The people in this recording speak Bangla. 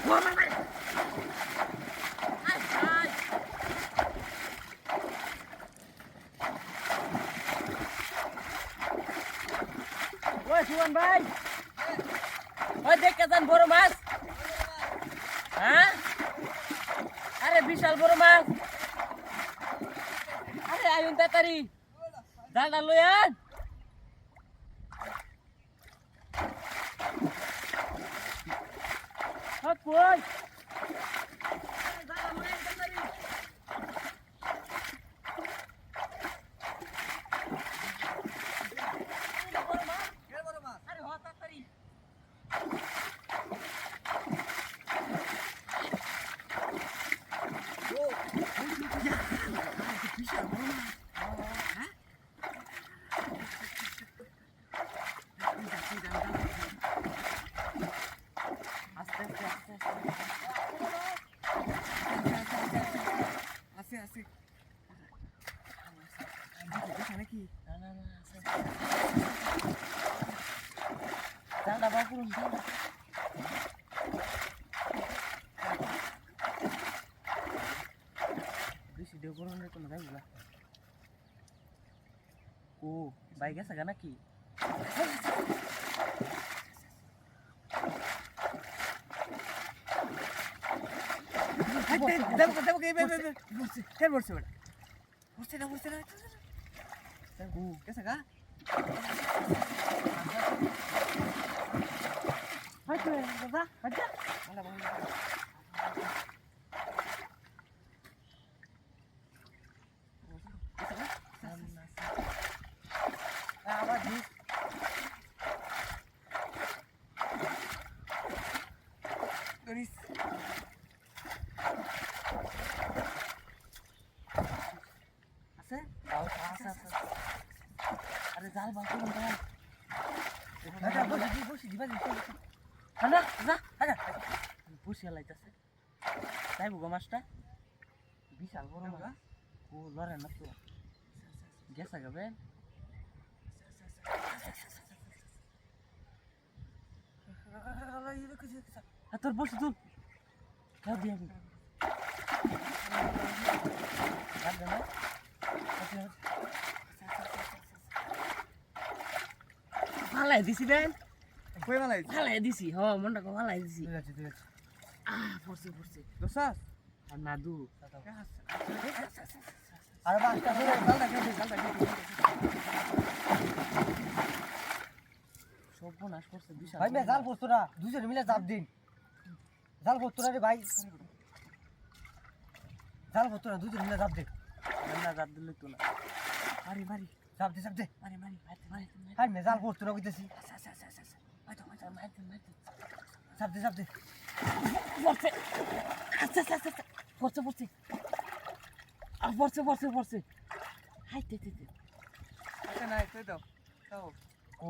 ওই সুমন ভাই, ওই দেখে যান বড় মাছ। হ্যাঁ, আরে বিশাল বড় মাছ। আরে আয়ুন তাড়াতাড়ি জালটা লই আন। কই নাকি না জালটা বার করুন। বেশি দেও করুন রে, কোনো যাইব না। ও বাইক আছে গা নাকি? আরে জাল বার করুন ভাই। বসি দিবা না বসি লাইতেছে তাই গো মাছটা বিশাল বড় মাছ। ও লড়ে না তো গেছে গাবে। তোর বসি তুল কেউ দিয়ে ফালাই দিছি বেন, ফালাই দিছি। হ মনটা ফালাই দিছি। পড়ছে পড়ছে আর না দু আরে বাসটা ধরে জালটা কেটে সর্বনাশ করছে বিশাল। ভাই মে জাল পড়তো না, দুজনে মিলে চাপ দিন। জাল পড়তো না রে ভাই, জাল পড়তো না, দুজনে মিলে চাপ দিন। না জাপ দিলে তো না। মারি মারি চাপ দে মারি মারি মারি মারি ভাই মে জাল পড়তো না কইতেছি। চাপ দে পড়ছে। আচ্ছা আচ্ছা আচ্ছা পড়ছে পড়ছে আর পড়ছে পড়ছে পড়ছে। হাইতে নাই তুই দাও ও